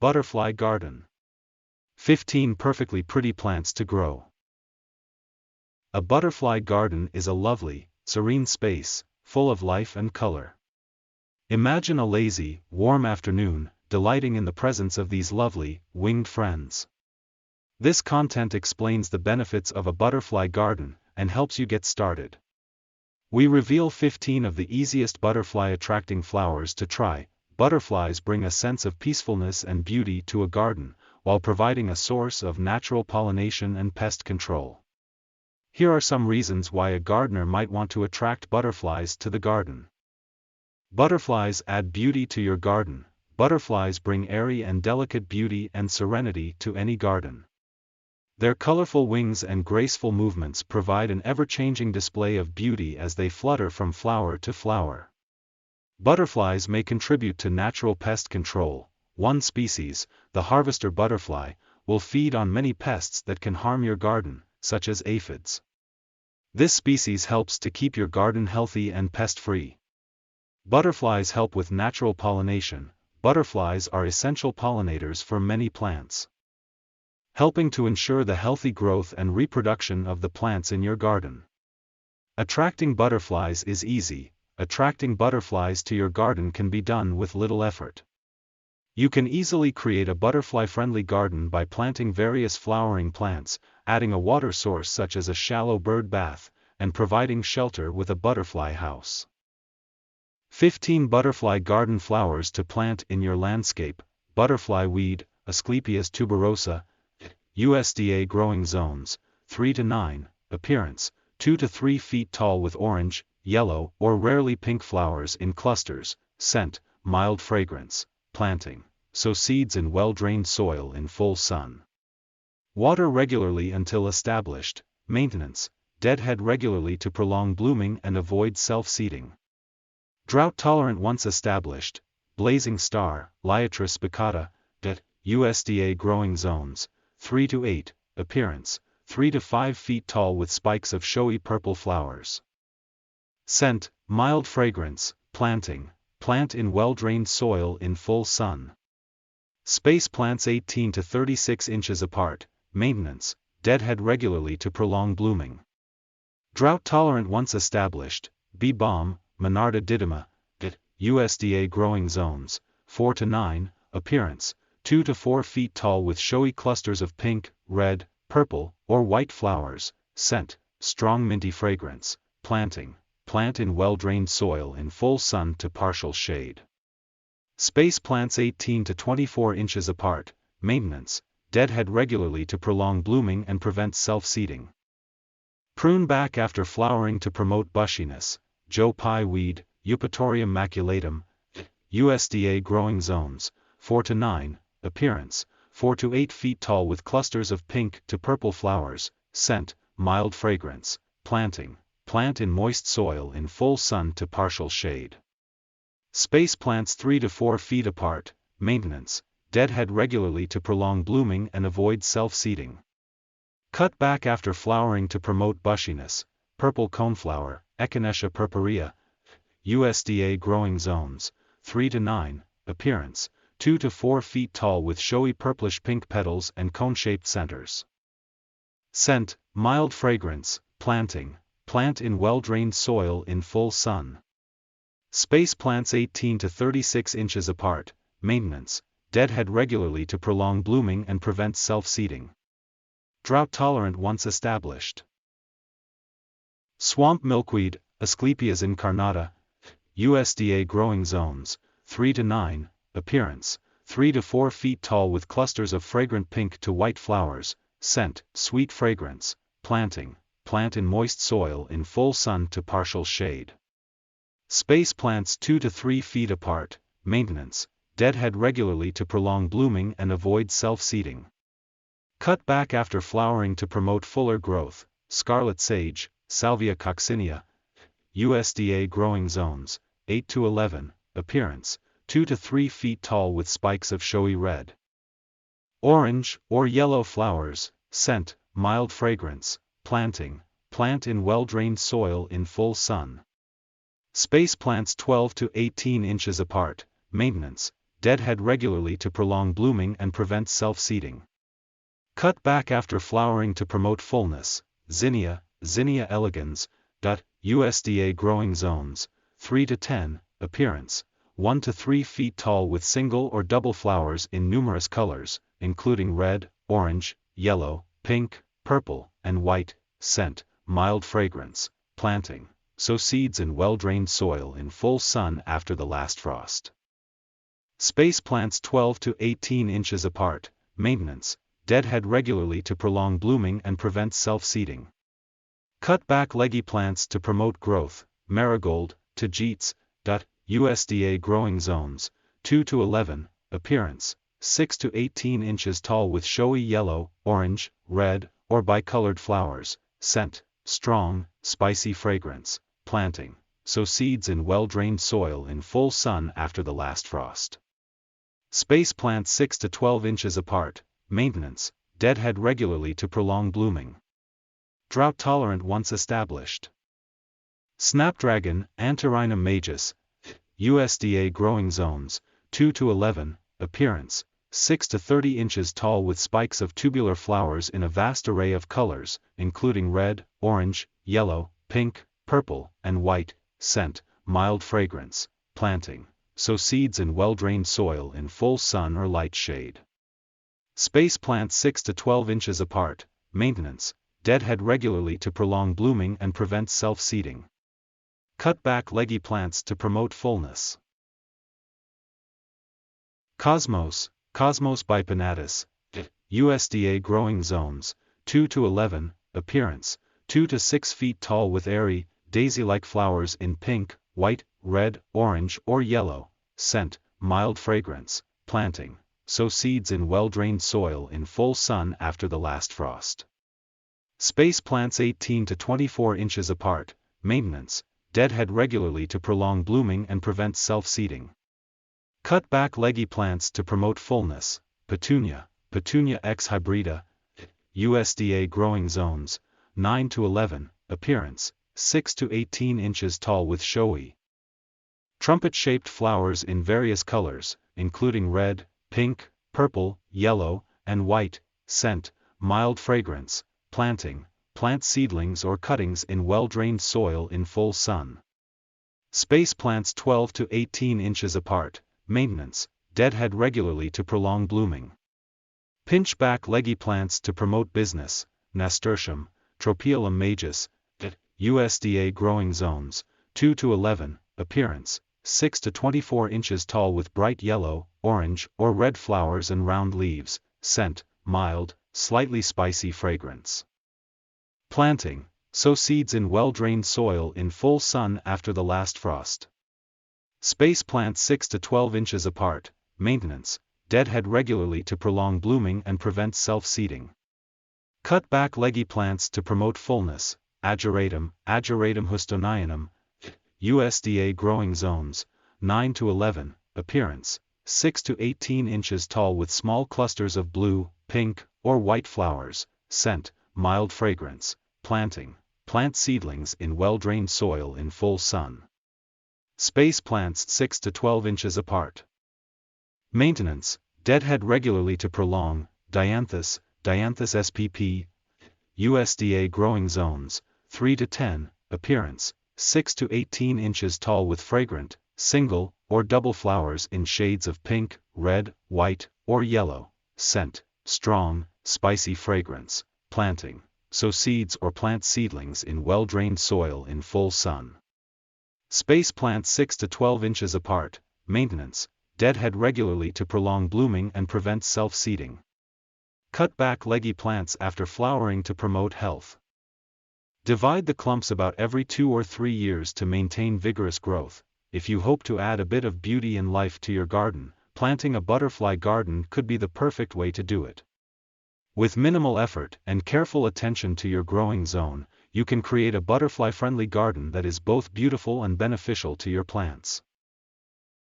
Butterfly garden. 15 perfectly pretty plants to grow. A butterfly garden is a lovely, serene space, full of life and color. Imagine a lazy, warm afternoon, delighting in the presence of these lovely, winged friends. This content explains the benefits of a butterfly garden, and helps you get started. We reveal 15 of the easiest butterfly-attracting flowers to try. Butterflies bring a sense of peacefulness and beauty to a garden, while providing a source of natural pollination and pest control. Here are some reasons why a gardener might want to attract butterflies to the garden. Butterflies add beauty to your garden. Butterflies bring airy and delicate beauty and serenity to any garden. Their colorful wings and graceful movements provide an ever-changing display of beauty as they flutter from flower to flower. Butterflies may contribute to natural pest control. One species, the harvester butterfly, will feed on many pests that can harm your garden, such as aphids. This species helps to keep your garden healthy and pest-free. Butterflies help with natural pollination. Butterflies are essential pollinators for many plants, helping to ensure the healthy growth and reproduction of the plants in your garden. Attracting butterflies is easy. Attracting butterflies to your garden can be done with little effort. You can easily create a butterfly-friendly garden by planting various flowering plants, adding a water source such as a shallow bird bath, and providing shelter with a butterfly house. 15 butterfly garden flowers to plant in your landscape. Butterfly weed, Asclepias tuberosa, USDA growing zones, 3 to 9, appearance, 2 to 3 feet tall with orange, yellow, or rarely pink flowers in clusters, scent, mild fragrance, planting, sow seeds in well-drained soil in full sun. Water regularly until established, maintenance, deadhead regularly to prolong blooming and avoid self-seeding. Drought-tolerant once established, blazing star, Liatris baccata, USDA growing zones, 3 to 8, appearance, 3 to 5 feet tall with spikes of showy purple flowers. Scent, mild fragrance, planting, plant in well-drained soil in full sun. Space plants 18 to 36 inches apart, maintenance, deadhead regularly to prolong blooming. Drought-tolerant once established, bee balm, Monarda didyma, USDA growing zones, 4 to 9, appearance, 2 to 4 feet tall with showy clusters of pink, red, purple, or white flowers, scent, strong minty fragrance, planting, plant in well-drained soil in full sun to partial shade. Space plants 18 to 24 inches apart, maintenance, deadhead regularly to prolong blooming and prevent self-seeding. Prune back after flowering to promote bushiness, Joe Pye weed, Eupatorium maculatum, USDA growing zones, 4 to 9, appearance, 4 to 8 feet tall with clusters of pink to purple flowers, scent, mild fragrance, planting, plant in moist soil in full sun to partial shade. Space plants 3 to 4 feet apart, maintenance, deadhead regularly to prolong blooming and avoid self-seeding. Cut back after flowering to promote bushiness, purple coneflower, Echinacea purpurea, USDA growing zones, 3 to 9, appearance, 2 to 4 feet tall with showy purplish-pink petals and cone-shaped centers. Scent, mild fragrance, planting, plant in well-drained soil in full sun. Space plants 18 to 36 inches apart, maintenance, deadhead regularly to prolong blooming and prevent self-seeding. Drought-tolerant once established. Swamp milkweed, Asclepias incarnata, USDA growing zones, 3 to 9, appearance, 3 to 4 feet tall with clusters of fragrant pink to white flowers, scent, sweet fragrance, planting, plant in moist soil in full sun to partial shade. Space plants 2 to 3 feet apart, maintenance, deadhead regularly to prolong blooming and avoid self-seeding. Cut back after flowering to promote fuller growth, scarlet sage, Salvia coccinea, USDA growing zones, 8 to 11, appearance, 2 to 3 feet tall with spikes of showy red, orange, or yellow flowers, scent, mild fragrance, planting, plant in well-drained soil in full sun. Space plants 12 to 18 inches apart, maintenance, deadhead regularly to prolong blooming and prevent self-seeding. Cut back after flowering to promote fullness. Zinnia, Zinnia elegans. USDA growing zones, 3 to 10, appearance, 1 to 3 feet tall with single or double flowers in numerous colors, including red, orange, yellow, pink, purple, and white, scent, mild fragrance, planting, sow seeds in well-drained soil in full sun after the last frost. Space plants 12 to 18 inches apart, maintenance, deadhead regularly to prolong blooming and prevent self-seeding. Cut back leggy plants to promote growth, marigold, tagetes. USDA growing zones, 2 to 11, appearance, 6 to 18 inches tall with showy yellow, orange, red, or bicolored flowers, scent, strong, spicy fragrance, planting, sow seeds in well-drained soil in full sun after the last frost. Space plants 6 to 12 inches apart, maintenance, deadhead regularly to prolong blooming. Drought tolerant once established. Snapdragon, Antirrhinum majus, USDA growing zones, 2 to 11, appearance, 6 to 30 inches tall with spikes of tubular flowers in a vast array of colors, including red, orange, yellow, pink, purple, and white, scent, mild fragrance, planting, sow seeds in well-drained soil in full sun or light shade. Space plants 6 to 12 inches apart, maintenance, deadhead regularly to prolong blooming and prevent self-seeding. Cut back leggy plants to promote fullness. Cosmos, Cosmos bipinnatus, USDA growing zones, 2 to 11, appearance, 2 to 6 feet tall with airy, daisy-like flowers in pink, white, red, orange, or yellow, scent, mild fragrance, planting, sow seeds in well-drained soil in full sun after the last frost. Space plants 18 to 24 inches apart, maintenance, deadhead regularly to prolong blooming and prevent self-seeding. Cut back leggy plants to promote fullness, Petunia, Petunia X hybrida, USDA growing zones, 9 to 11, appearance, 6 to 18 inches tall with showy, trumpet-shaped flowers in various colors, including red, pink, purple, yellow, and white, scent, mild fragrance, planting, plant seedlings or cuttings in well-drained soil in full sun. Space plants 12 to 18 inches apart, maintenance, deadhead regularly to prolong blooming. Pinch back leggy plants to promote business, Nasturtium, Tropiolum majus, USDA growing zones, 2 to 11, appearance, 6 to 24 inches tall with bright yellow, orange, or red flowers and round leaves, scent, mild, slightly spicy fragrance. Planting, sow seeds in well-drained soil in full sun after the last frost. Space plants 6 to 12 inches apart, maintenance, deadhead regularly to prolong blooming and prevent self-seeding. Cut back leggy plants to promote fullness, Ageratum, Ageratum houstonianum, USDA growing zones, 9 to 11, appearance, 6 to 18 inches tall with small clusters of blue, pink, or white flowers, scent, mild fragrance, planting, plant seedlings in well-drained soil in full sun. Space plants 6 to 12 inches apart. Maintenance, deadhead regularly to prolong, Dianthus, Dianthus spp, USDA growing zones, 3 to 10, appearance, 6 to 18 inches tall with fragrant, single, or double flowers in shades of pink, red, white, or yellow, scent, strong, spicy fragrance, planting, sow seeds or plant seedlings in well-drained soil in full sun. Space plants 6 to 12 inches apart, maintenance, deadhead regularly to prolong blooming and prevent self-seeding. Cut back leggy plants after flowering to promote health. Divide the clumps about every 2 or 3 years to maintain vigorous growth. If you hope to add a bit of beauty and life to your garden, planting a butterfly garden could be the perfect way to do it. With minimal effort and careful attention to your growing zone, you can create a butterfly-friendly garden that is both beautiful and beneficial to your plants.